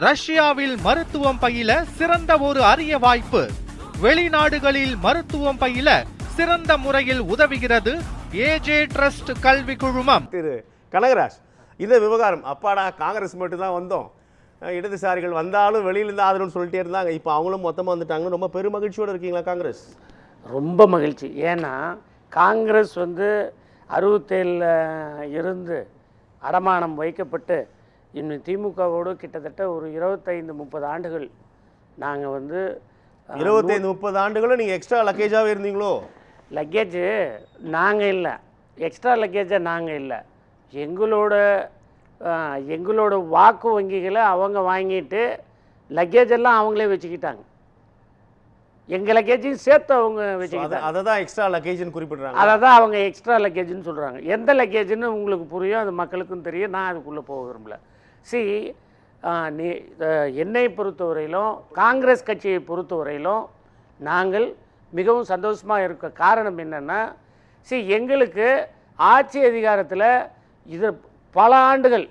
ரஷ்யாவில் மருத்துவம் பயில சிறந்த ஒரு அரிய வாய்ப்பு. வெளிநாடுகளில் மருத்துவம் பயில சிறந்த முறையில் உதவுகிறது ஏஜே ட்ரஸ்ட் கல்வி குழுமம். திரு கனகராஜ், இந்த விவகாரம் அப்பாடா காங்கிரஸ் மட்டும் தான் வந்தோம், இடதுசாரிகள் வந்தாலும் வெளியிலிருந்து ஆதரவுன்னு சொல்லிட்டே இருந்தாங்க. இப்போ அவங்களும் மொத்தமாக வந்துட்டாங்க. ரொம்ப பெரும் மகிழ்ச்சியோடு இருக்கீங்களா காங்கிரஸ்? ரொம்ப மகிழ்ச்சி. ஏன்னா காங்கிரஸ் 67 இருந்து அடமானம் வைக்கப்பட்டு இன்னும் திமுகவோடு கிட்டத்தட்ட ஒரு 25-30 ஆண்டுகள் நாங்கள் 25-30 ஆண்டுகளும் நீங்கள் எக்ஸ்ட்ரா லக்கேஜாகவே இருந்தீங்களோ? லக்கேஜு நாங்கள் இல்லை, எக்ஸ்ட்ரா லக்கேஜாக நாங்கள் இல்லை. எங்களோட வாக்கு வங்கிகளை அவங்க வாங்கிட்டு லக்கேஜெல்லாம் அவங்களே வச்சுக்கிட்டாங்க. எங்கள் லக்கேஜையும் சேர்த்து அவங்க வச்சுக்கிட்டாங்க. அதை தான் எக்ஸ்ட்ரா லக்கேஜ்னு குறிப்பிட்றாங்க. அதை தான் அவங்க எக்ஸ்ட்ரா லக்கேஜ்னு சொல்கிறாங்க. எந்த லக்கேஜ்னு உங்களுக்கு புரியும், அது மக்களுக்கும் தெரியும். நான் அதுக்குள்ளே போக விரும்பல. என்னை பொறுத்தவரையிலும், காங்கிரஸ் கட்சியை பொறுத்தவரையிலும் நாங்கள் மிகவும் சந்தோஷமாக இருக்க காரணம் என்னென்னா, எங்களுக்கு ஆட்சி அதிகாரத்தில் இது பல ஆண்டுகள்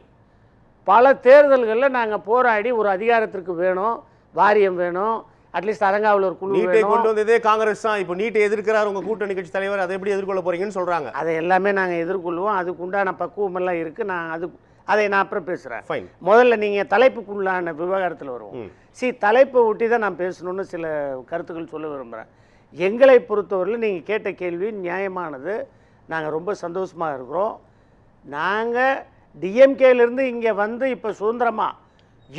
பல தேர்தல்களில் நாங்கள் போராடி ஒரு அதிகாரத்திற்கு வேணும், வாரியம் வேணும், அட்லீஸ்ட் அரங்காவில் ஒரு குழு நீட்டை கொண்டு வந்ததே காங்கிரஸ் தான். இப்போ நீட்டை எதிர்க்கிறார் உங்கள் கூட்டணி கட்சி தலைவர், அதை எப்படி எதிர்கொள்ள போறீங்கன்னு சொல்கிறாங்க. அதை எல்லாமே நாங்கள் எதிர்கொள்வோம். அதுக்கு உண்டான பக்குவமெல்லாம் இருக்குது. அதை நான் அப்புறம் பேசுகிறேன். முதல்ல நீங்கள் தலைப்புக்குள்ளான விவகாரத்தில் வருவோம். தலைப்பை ஒட்டி தான் நான் பேசணுன்னு சில கருத்துக்கள் சொல்ல விரும்புகிறேன். எங்களை பொறுத்தவரையில் நீங்கள் கேட்ட கேள்வி நியாயமானது. நாங்கள் ரொம்ப சந்தோஷமாக இருக்கிறோம். நாங்கள் டிஎம்கேலேருந்து இங்கே இப்போ சுதந்திரமாக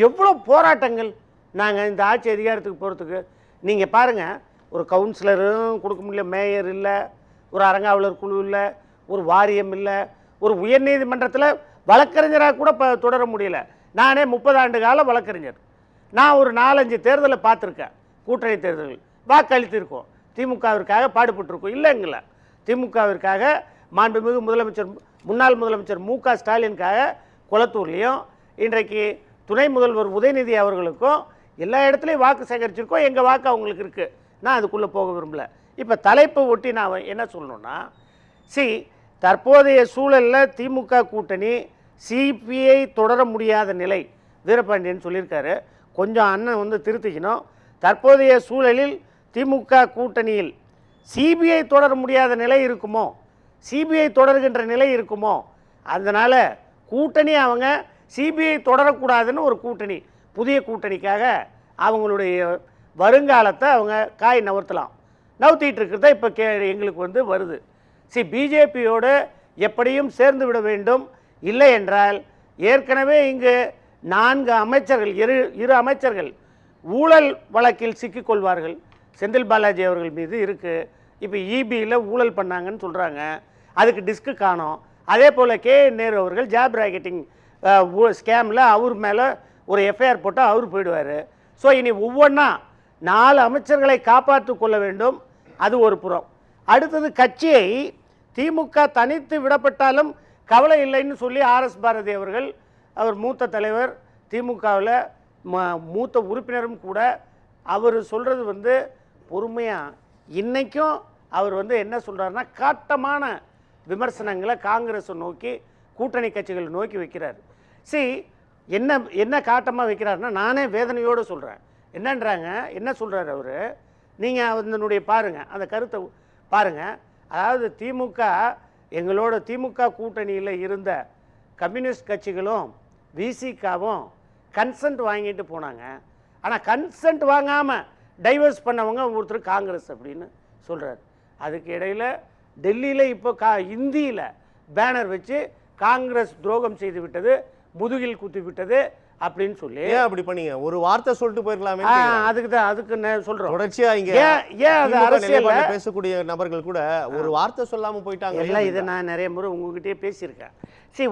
எவ்வளோ போராட்டங்கள் நாங்கள் இந்த ஆட்சி அதிகாரத்துக்கு போகிறதுக்கு. நீங்கள் பாருங்கள், ஒரு கவுன்சிலரும் கொடுக்க முடியல, மேயர் இல்லை, ஒரு அரங்காவலர் குழு இல்லை, ஒரு வாரியம் இல்லை, ஒரு உயர்நீதிமன்றத்தில் வழக்கறிஞராக கூட தொடர முடியல. நானே 30 ஆண்டு கால வழக்கறிஞர். நான் ஒரு 4-5 தேர்தலை பார்த்துருக்கேன். கூட்டணி தேர்தல்கள் வாக்களித்திருக்கோம், திமுகவிற்காக பாடுபட்டிருக்கோம். இல்லைங்கள, திமுகவிற்காக மாண்புமிகு முதலமைச்சர், முன்னாள் முதலமைச்சர் மு.க. ஸ்டாலினுக்காக குளத்தூர்லேயும், இன்றைக்கு துணை முதல்வர் உதயநிதி அவர்களுக்கும் எல்லா இடத்துலையும் வாக்கு சேகரிச்சிருக்கோம். எங்கள் வாக்கு அவங்களுக்கு இருக்குது. நான் அதுக்குள்ளே போக விரும்பல. இப்போ தலைப்பை ஒட்டி நான் என்ன சொல்லணுன்னா, தற்போதைய சூழலில் திமுக கூட்டணி சிபிஐ தொடர முடியாத நிலை. வீரபாண்டியன் சொல்லியிருக்காரு, கொஞ்சம் அண்ணன் திருத்திக்கணும். தற்போதைய சூழலில் திமுக கூட்டணியில் சிபிஐ தொடர முடியாத நிலை இருக்குமோ, சிபிஐ தொடர்கின்ற நிலை இருக்குமோ, அதனால் கூட்டணி அவங்க சிபிஐ தொடரக்கூடாதுன்னு ஒரு கூட்டணி, புதிய கூட்டணிக்காக அவங்களுடைய வருங்காலத்தை அவங்க காய் நகர்த்தலாம். நவுத்திட்டு இருக்கிறத இப்போ எங்களுக்கு வருது. பிஜேபியோடு எப்படியும் சேர்ந்து விட வேண்டும். இல்லை என்றால் ஏற்கனவே இங்கு 4 அமைச்சர்கள், இரு அமைச்சர்கள் ஊழல் வழக்கில் சிக்கிக்கொள்வார்கள். செந்தில் பாலாஜி அவர்கள் மீது இருக்குது. இப்போ இபியில் ஊழல் பண்ணாங்கன்னு சொல்கிறாங்க, அதுக்கு டிஸ்க்கு காணோம். அதே போல் நேரு அவர்கள் ஜாப் ராக்கெட்டிங் ஸ்கேமில் அவர் மேலே ஒரு எஃப்ஐஆர் போட்டால் அவர் போயிடுவார். இனி ஒவ்வொன்றா 4 அமைச்சர்களை காப்பாற்றி கொள்ள வேண்டும். அது ஒரு புறம். அடுத்தது, கட்சியை திமுக தனித்து விடப்பட்டாலும் கவலை இல்லைன்னு சொல்லி ஆர்எஸ் பாரதி அவர்கள், அவர் மூத்த தலைவர், திமுகவில் மூத்த உறுப்பினரும் கூட, அவர் சொல்கிறது பொறுமையாக இன்றைக்கும் அவர் என்ன சொல்கிறாருன்னா, காட்டமான விமர்சனங்களை காங்கிரஸை நோக்கி, கூட்டணி கட்சிகளை நோக்கி வைக்கிறார். என்ன காட்டமாக வைக்கிறாருன்னா, நானே வேதனையோடு சொல்கிறேன். என்னன்றாங்க, என்ன சொல்கிறார் அவர், நீங்கள் அதனுடைய பாருங்கள், அந்த கருத்தை பாருங்கள். அதாவது எங்களோட திமுக கூட்டணியில் இருந்த கம்யூனிஸ்ட் கட்சிகளும் விசிகாவும் கன்சென்ட் வாங்கிட்டு போனாங்க. ஆனால் கன்சென்ட் வாங்காமல் டைவர்ஸ் பண்ணவங்க ஒருத்தர் காங்கிரஸ் அப்படின்னு சொல்கிறார். அதுக்கு இடையில் டெல்லியில் இப்போ இந்தியில் பேனர் வச்சு காங்கிரஸ் துரோகம் செய்து விட்டது, முதுகில் குத்தி விட்டது அப்படின்னு சொல்லி. ஏன் அப்படி பண்ணீங்க? ஒரு வார்த்தை சொல்லிட்டு போயிருக்கலாமே. அதுக்கு நான் சொல்றேன், தொடர்ச்சியா இங்க ஏன் அது அரசியல் பேசக்கூடிய நபர்கள் கூட ஒரு வார்த்தை சொல்லாம போயிட்டாங்க. எல்லாம் இதை நான் நிறைய முறை உங்ககிட்டயே பேசியிருக்கேன்.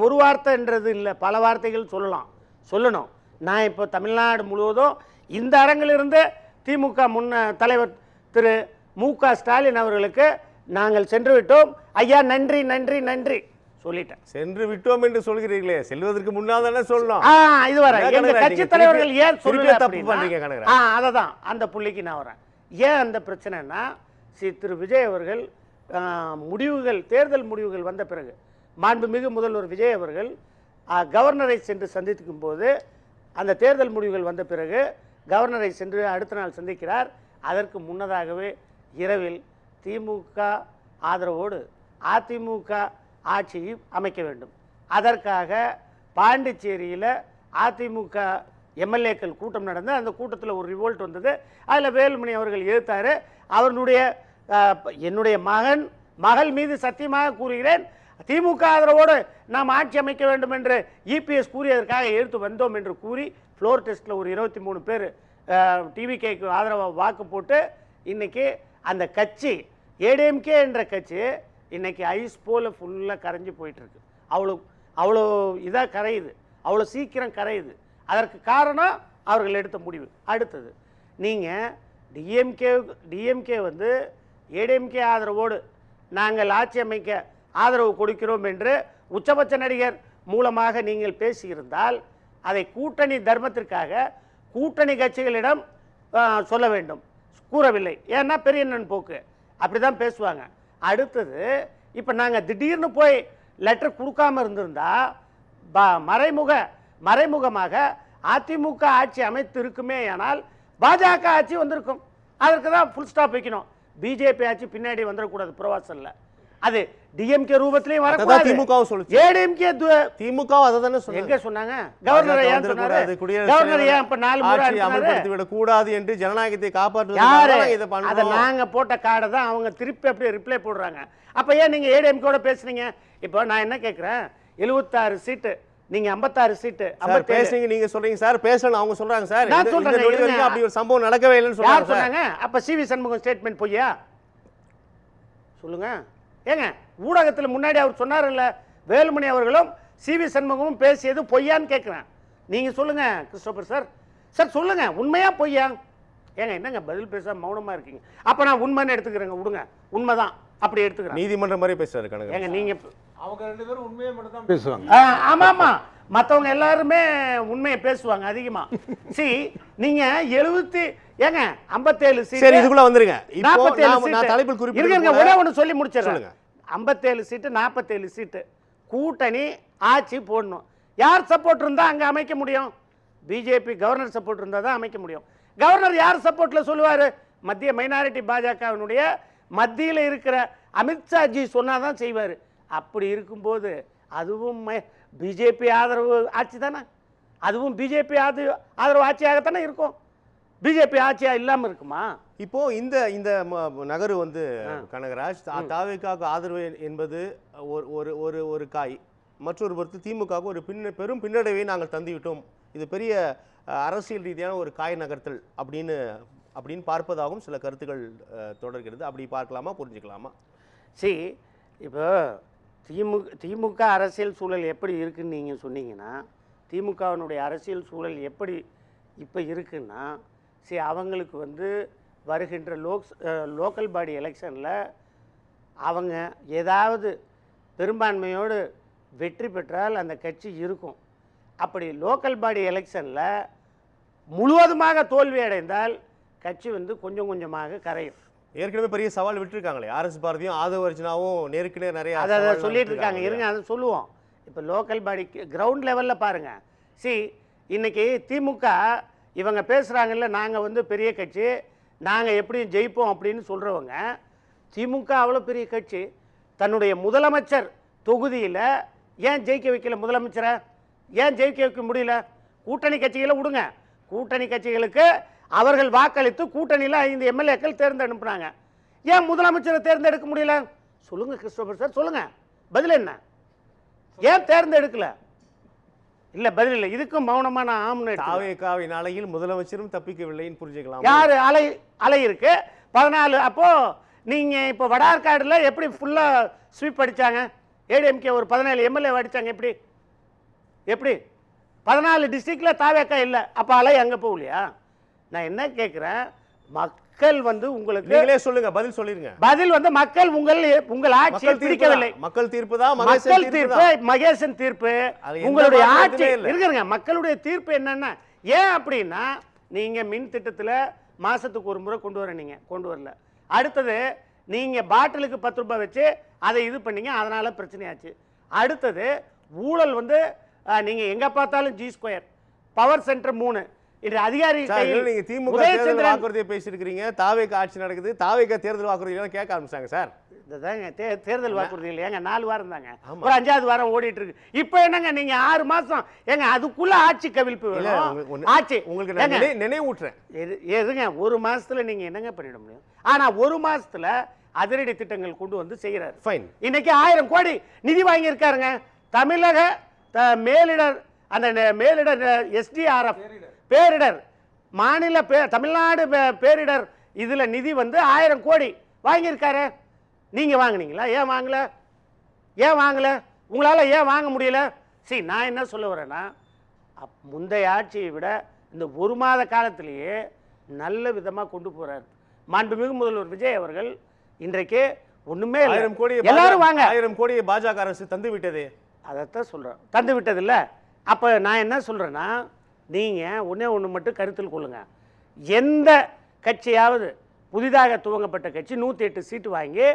ஒரு வார்த்தைன்றது இல்லை, பல வார்த்தைகள் சொல்லணும். நான் இப்போ தமிழ்நாடு முழுவதும் இந்த அரங்கிலிருந்து திமுக தலைவர் திரு மு.க. ஸ்டாலின் அவர்களுக்கு நாங்கள் சென்று விட்டோம், ஐயா நன்றி நன்றி நன்றி சொல்லிட்டேன். சென்று விட்டோம் என்று சொல்கிறீர்களே, செல்வதற்கு முன்னால் தானே சொல்லணும். இது வர எங்க கட்சி தலைவர்கள் ஏன் சொல்லல தப்பு பண்றீங்க கனகராஜ்? அததான் அந்த புள்ளிக்கு நான் வரேன். ஏன் அந்த பிரச்சனைனா, திரு விஜய் அவர்கள் தேர்தல் முடிவுகள் வந்த பிறகு மாண்புமிகு முதல்வர் விஜய் அவர்கள் கவர்னரை சென்று சந்திக்கும் போது அந்த தேர்தல் முடிவுகள் வந்த பிறகு கவர்னரை சென்று அடுத்த நாள் சந்திக்கிறார். அதற்கு முன்னதாகவே இரவில் திமுக ஆதரவோடு அதிமுக ஆட்சியை அமைக்க வேண்டும். அதற்காக பாண்டிச்சேரியில் அதிமுக எம்எல்ஏக்கள் கூட்டம் நடந்து அந்த கூட்டத்தில் ஒரு ரிவோல்ட் வந்தது. அதில் வேலுமணி அவர்கள் எதிர்த்தார். அவர்களுடைய என்னுடைய மகள் மீது சத்தியமாக கூறுகிறேன், திமுக ஆதரவோடு நாம் ஆட்சி அமைக்க வேண்டும் என்று இபிஎஸ் கூறியதற்காக எடுத்து வந்தோம் என்று கூறி ஃப்ளோர் டெஸ்ட்டில் ஒரு 23 பேர் டிவிகேக்கு ஆதரவாக வாக்கு போட்டு இன்னைக்கு அந்த கட்சி ஏடிஎம்கே என்ற கட்சி இன்னைக்கு ஐஸ் போல் ஃபுல்லாக கரைஞ்சி போயிட்டுருக்கு. அவ்வளோ இதாக கரையுது, அவ்வளோ சீக்கிரம் கரையுது. அதற்கு காரணம் அவர்கள் எடுத்த முடிவு. அடுத்தது நீங்கள் டிஎம்கே வந்து ஏடிஎம்கே ஆதரவோடு நாங்கள் ஆட்சி அமைக்க ஆதரவு கொடுக்கிறோம் என்று உச்சபட்ச நடிகர் மூலமாக நீங்கள் பேசியிருந்தால் அதை கூட்டணி தர்மத்திற்காக கூட்டணி கட்சிகளிடம் சொல்ல வேண்டும். கூறவில்லை. ஏன்னா பெரியண்ணன் போக்கு அப்படி தான் பேசுவாங்க. அடுத்தது இப்போ நாங்கள் திடீர்னு போய் லெட்டர் கொடுக்காம இருந்திருந்தா மறைமுகமாக அதிமுக ஆட்சி அமைத்து இருக்குமே, ஆனால் பாஜக ஆட்சி வந்திருக்கும். அதற்கு தான் ஃபுல் ஸ்டாப் வைக்கணும். பிஜேபி ஆட்சி பின்னாடி வந்துடக்கூடாது புறவாசல்ல. அது டிஎம்கே ரூபத்திலையும் வரக்கூடாது. திமுகவும் சொல்லுச்சு. ஏடிஎம்கே திமுகவும் அதை தானே சொன்னாங்க. எங்க சொன்னாங்க? கவர்னர் ஏன் சொன்னாரு? கவர்னர் ஏன் இப்ப 4 முறை அமல்படுத்தி விட கூடாது என்று ஜனநாயகத்தை காப்பாற்றுறது இத பண்ணாங்க. அத நாங்க போட்ட கார்டை தான் அவங்க திருப்பி அப்படியே ரிப்ளை போடுறாங்க. அப்ப ஏன் நீங்க ஏடிஎம்கேவோட பேசுறீங்க? இப்போ நான் என்ன கேக்குறேன், 76 சீட்டு நீங்க 56 சீட்டு பேசுறீங்க. நீங்க சொல்றீங்க சார் பேசணும், அவங்க சொல்றாங்க சார் நான் சொல்றேன் அப்படி ஒரு சம்பவம் நடக்கவே இல்லைன்னு சொன்னாங்க. அப்ப சிவி சண்முகம் ஸ்டேட்மெண்ட் பொய்யா? சொல்லுங்க. ஏங்க ஊடகத்தில் முன்னாடி அவர் சொன்னார்ல, வேலுமணி அவர்களும் சிவி சண்முகமும் பேசியது பொய்யான்னு கேட்குறேன். நீங்கள் சொல்லுங்க கிறிஸ்டோபர் சார். சார் சொல்லுங்க, உண்மையா பொய்யா? ஏங்க என்னங்க பதில் பேச மௌனமாக இருக்கீங்க? அப்போ நான் உண்மைன்னு எடுத்துக்கிறேங்க, விடுங்க. உண்மைதான், அப்படி எடுத்துக்கிறேன். நீதிமன்றம் மாதிரி பேசுறாரு கணக்கு. ஏங்க நீங்கள் அவங்க 2 பேரும் உண்மையை மட்டும் தான் பேசுவாங்க. ஆமாம், மற்றவங்க எல்லாருமே உண்மையை பேசுவாங்க அதிகமாக. நீங்க 57 சீட் இதுக்குள்ள வந்துருங்க. 47 தலைப்பில் குறிப்பிட்டு ஒரே ஒன்று சொல்லி முடிச்சிடுறேன். 57 சீட்டு 47 சீட்டு கூட்டணி ஆட்சி போடணும். யார் சப்போர்ட் இருந்தா அங்க அமைக்க முடியும்? பிஜேபி கவர்னர் சப்போர்ட் இருந்தா தான் அமைக்க முடியும். கவர்னர் யார் சப்போர்ட்ல சொல்லுவாரு? மத்திய மைனாரிட்டி பாஜகவினுடைய மத்தியில் இருக்கிற அமித்ஷா ஜி சொன்னாதான் செய்வாரு. அப்படி இருக்கும்போது அதுவும் பிஜேபி ஆதரவு ஆட்சி தானே, அதுவும் பிஜேபி ஆதரவு ஆட்சியாகத்தானே இருக்கும். பிஜேபி ஆட்சியா இல்லாம இருக்குமா? இப்போ இந்த நகரு வந்து கனகராஜ் தாவேக்காவுக்கு ஆதரவு என்பது ஒரு காய், மற்றொரு பொறுத்து திமுகவுக்கு ஒரு பெரும் பின்னடைவை நாங்கள் தந்துவிட்டோம், இது பெரிய அரசியல் ரீதியான ஒரு காய் நகர்த்தல் அப்படின்னு பார்ப்பதாகவும் சில கருத்துக்கள் தொடர்கிறது. அப்படி பார்க்கலாமா, புரிஞ்சுக்கலாமா? இப்போ திமுக அரசியல் சூழல் எப்படி இருக்குன்னு நீங்கள் சொன்னீங்கன்னா, திமுகவினுடைய அரசியல் சூழல் எப்படி இப்போ இருக்குன்னா, அவங்களுக்கு வந்து வருகின்ற லோக்கல் பாடி எலெக்ஷனில் அவங்க ஏதாவது பெரும்பான்மையோடு வெற்றி பெற்றால் அந்த கட்சி இருக்கும். அப்படி லோக்கல் பாடி எலெக்ஷனில் முழுவதுமாக தோல்வி அடைந்தால் கட்சி வந்து கொஞ்சம் கொஞ்சமாக கரையும். ஏற்கனவே பெரிய சவால் விட்டுருக்காங்களே, ஆர்எஸ் பாரதியும் ஆதவ அர்ஜுனாவும் நேருக்கு நிறைய அதை சொல்லிட்டு இருக்காங்க. இருங்க, அதை சொல்லுவோம். இப்போ லோக்கல் பாடி கிரவுண்ட் லெவலில் பாருங்கள். இன்னைக்கு திமுக இவங்க பேசுகிறாங்கல்ல, நாங்கள் வந்து பெரிய கட்சி, நாங்கள் எப்படியும் ஜெயிப்போம் அப்படின்னு சொல்கிறவங்க, திமுக அவ்வளோ பெரிய கட்சி, தன்னுடைய முதலமைச்சர் தொகுதியில் ஏன் ஜெயிக்க வைக்கல? முதலமைச்சரை ஏன் ஜெயிக்க வைக்க முடியல? கூட்டணி கட்சிகளை விடுங்க, கூட்டணி கட்சிகளுக்கு அவர்கள் வாக்களித்து கூட்டணியில் 5 எம்எல்ஏக்கள் தேர்ந்தெடுப்புனாங்க. ஏன் முதலமைச்சரை தேர்ந்தெடுக்க முடியல? சொல்லுங்க கிறிஸ்டோபர் சார், சொல்லுங்க, பதில் என்ன? ஏன் தேர்ந்தெடுக்கல? இல்ல பதில் இல்லை. இதுக்கும் மௌனமா நான் ஆம்னு தாவேகாவின் அலையில் முதலமைச்சரும் தப்பிக்கவில்லைன்னு புரிஞ்சுக்கலாம். யாரு அலை இருக்கு 14. அப்போ நீங்க இப்போ வடார்காடுல எப்படி ஃபுல்லா ஸ்வீப் அடிச்சாங்க? ஏடிஎம்கே ஒரு 17 எம்எல்ஏ அடிச்சாங்க. எப்படி 14 டிஸ்ட்ரிக்ட்ல தாவேகா இல்லை, அப்ப அலை அங்க போகலையா? நான் என்ன கேட்கிறேன், மக்கள் வந்து உங்களுக்கு நீங்களே சொல்லுங்க, பதில் சொல்லிருங்க. பதில் வந்து மக்கள் உங்கள் ஆட்சியை பிடிக்கவில்லை. மக்கள் தீர்ப்பு தான், மக்கள் தீர்ப்பு, மகேசன் தீர்ப்பு, உங்களுடைய ஆட்சி இருக்குங்க. மக்களுடைய தீர்ப்பு என்னன்னா, ஏன் அப்படின்னா நீங்க மின் திட்டத்துல மாசத்துக்கு ஒரு முறை கொண்டு வரல. அடுத்தது நீங்க பாட்டிலுக்கு 10 ரூபாய் வச்சு அதை இது பண்ணீங்க, அதனால பிரச்சனையாச்சு. அடுத்தது ஊழல் வந்து நீங்க எங்க பார்த்தாலும் G2 பவர் சென்டர் 3 இன்று அதிகாரி நீங்க திமுக தேர்தல் வாக்குறுதியை பேசியிருக்கிறீங்க, தாவேக ஆட்சி நடக்குது, தாவேக தேர்தல் வாக்குறுதி எல்லாம் கேட்க ஆரம்பிச்சாங்க சார். இதுதாங்க தேர்தல் வாக்குறுதி இல்லையாங்க, 4 வாரம் தாங்க, ஒரு 5வது வாரம் ஓடிட்டு இருக்கு. இப்போ என்னங்க நீங்க 6 மாசம் ஏங்க அதுக்குள்ள ஆட்சி கவிழ்ப்பு வேணும். ஆட்சி உங்களுக்கு நினைவூட்டுறேன். எதுங்க 1 மாசத்துல நீங்க என்னங்க பண்ணிட முடியும்? ஆனா 1 மாசத்துல அதிரடி திட்டங்கள் கொண்டு வந்து செய்யறாரு. ஃபைன். இன்னைக்கு 1000 கோடி நிதி வாங்கி இருக்காருங்க. தமிழக மேலிடர் அந்த மேலிடர் SDRF பேரிடர் மாநில தமிழ்நாடு பேரிடர் இதுல நிதி வந்து 1000 கோடி வாங்கியிருக்காரு. நீங்க வாங்குனீங்களா? ஏன் வாங்கல? உங்களால ஏன் வாங்க முடியல? சரி, நான் என்ன சொல்ல வரேன்னா, முந்தைய ஆட்சியை விட இந்த 1 மாத காலத்திலேயே நல்ல விதமா கொண்டு போறாரு மாண்புமிகு முதல்வர் விஜய் அவர்கள். இன்றைக்கு ஒண்ணுமே 1000 கோடி எல்லாரும் வாங்க. 1000 கோடி பாஜக அரசு தந்து விட்டதே. அதைத்தான் சொல்றேன், தந்து விட்டது இல்ல. அப்ப நான் என்ன சொல்றேன்னா, நீங்க ஒண்ணு மட்டும் கருத்தில் கொள்ளுங்க. எந்த கட்சியாவது புதிதாக துவங்கப்பட்ட கட்சி 108 சீட்டு வாங்கி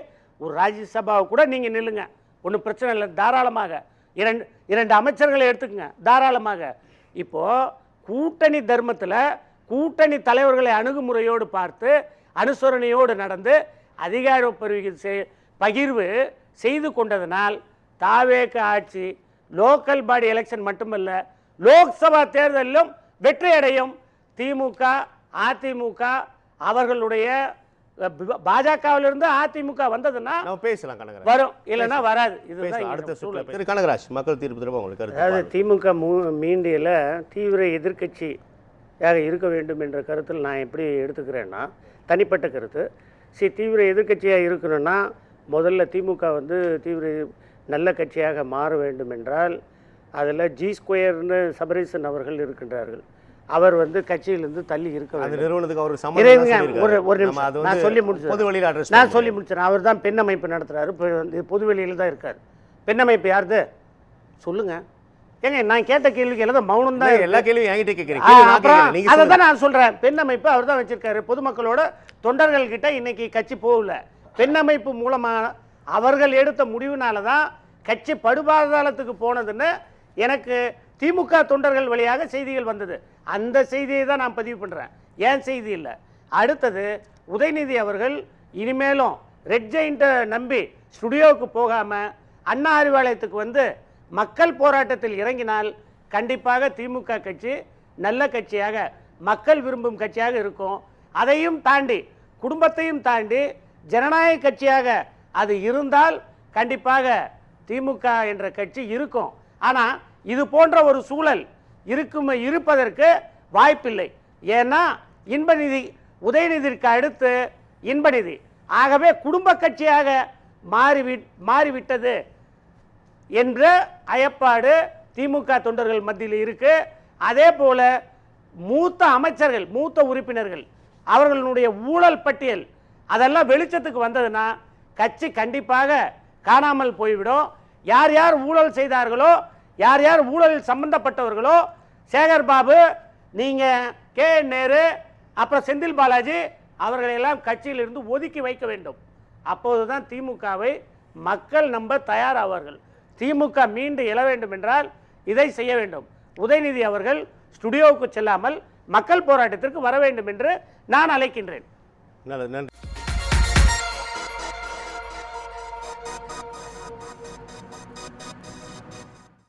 ஒரு ராஜ்யசபாவை கூட நீங்க நில்லுங்க, ஒன்றும் பிரச்சனை இல்லை, தாராளமாக. 2 அமைச்சர்களை எடுத்துக்கங்க, தாராளமாக. இப்போ கூட்டணி தர்மத்தில் கூட்டணி தலைவர்களை அணுகுமுறையோடு பார்த்து அனுசரணையோடு நடந்து அதிகார பகிர்வு செய்து கொண்டதனால் தாவேக ஆட்சி லோக்கல் பாடி எலெக்ஷன் மட்டுமல்ல, லோக்சபா தேர்தலிலும் வெற்றி அடையும். திமுக அதிமுக அவர்களுடைய பாஜகவிலிருந்து அதிமுக வந்ததுன்னா பேசலாம், வரும், இல்லைன்னா வராது. இதுதான் அடுத்த சூழல். திரு கனகராஜ், மக்கள் தீர்ப்பு திரும்ப உங்களுக்கு கருத்து. அதாவது திமுக மீண்டியில் தீவிர எதிர்க்கட்சியாக இருக்க வேண்டும் என்ற கருத்தில் நான் எப்படி எடுத்துக்கிறேன்னா, தனிப்பட்ட கருத்து. தீவிர எதிர்க்கட்சியாக இருக்கணும்னா முதல்ல திமுக வந்து நல்ல கட்சியாக மாற வேண்டும் என்றால் அதில் G2 சபரீசன் அவர்கள் இருக்கின்றார்கள். அவர் வந்து கட்சியிலிருந்து தள்ளி இருக்க வேண்டும். நான் சொல்லி முடிச்சேன். அவர் தான் பெண் அமைப்பு நடத்துறாரு, பொது வெளியில் தான் இருக்கார். பெண் அமைப்பு யாருது சொல்லுங்க. ஏங்க நான் கேட்ட கேள்விக்கு எல்லாம் மௌனம் தான். எல்லா கேள்வியும் என்கிட்ட கேட்குறீங்க. அதை தான் நான் சொல்றேன். பெண் அமைப்பு அவர் தான் வச்சிருக்காரு. பொதுமக்களோட தொண்டர்கள் கிட்ட இன்னைக்கு கட்சி போகல. பெண் அமைப்பு மூலமா அவர்கள் எடுத்த முடிவுனால தான் கட்சி படுபாதாளத்துக்கு போனதுன்னு எனக்கு திமுக தொண்டர்கள் வழியாக செய்திகள் வந்தது. அந்த செய்தியை தான் நான் பதிவு பண்றேன், ஏன் செய்தி இல்லை. அடுத்தது உதயநிதி அவர்கள் இனிமேலும் ரெட் ஜெயிண்ட்டை நம்பி ஸ்டுடியோவுக்கு போகாம அண்ணா அறிவாலயத்துக்கு வந்து மக்கள் போராட்டத்தில் இறங்கினால் கண்டிப்பாக திமுக கட்சி நல்ல கட்சியாக மக்கள் விரும்பும் கட்சியாக இருக்கும். அதையும் தாண்டி குடும்பத்தையும் தாண்டி ஜனநாயக கட்சியாக அது இருந்தால் கண்டிப்பாக திமுக என்ற கட்சி இருக்கும். ஆனால் இது போன்ற ஒரு சூழல் இருப்பதற்கு வாய்ப்பில்லை. ஏன்னா இன்பநிதி உதயநிதிக்கு அடுத்து இன்பநிதி, ஆகவே குடும்ப கட்சியாக மாறிவிட்டது என்ற அயப்பாடு திமுக தொண்டர்கள் மத்தியில் இருக்கு. அதே போல மூத்த அமைச்சர்கள் மூத்த உறுப்பினர்கள் அவர்களுடைய ஊழல் பட்டியல் அதெல்லாம் வெளிச்சத்துக்கு வந்ததுன்னா கட்சி கண்டிப்பாக காணாமல் போய்விடும். யார் யார் ஊழல் செய்தார்களோ, யார் யார் ஊழலில் சம்பந்தப்பட்டவர்களோ, சேகர் பாபு, நீங்க KN நேரு, அப்புறம் செந்தில் பாலாஜி அவர்களெல்லாம் கட்சியிலிருந்து ஒதுக்கி வைக்க வேண்டும். அப்போதுதான் திமுகவை மக்கள் நம்ப தயாராவார்கள். திமுக மீண்டு எழ வேண்டும் என்றால் இதை செய்ய வேண்டும். உதயநிதி அவர்கள் ஸ்டுடியோவுக்கு செல்லாமல் மக்கள் போராட்டத்திற்கு வர வேண்டும் என்று நான் அழைக்கின்றேன். நன்றி.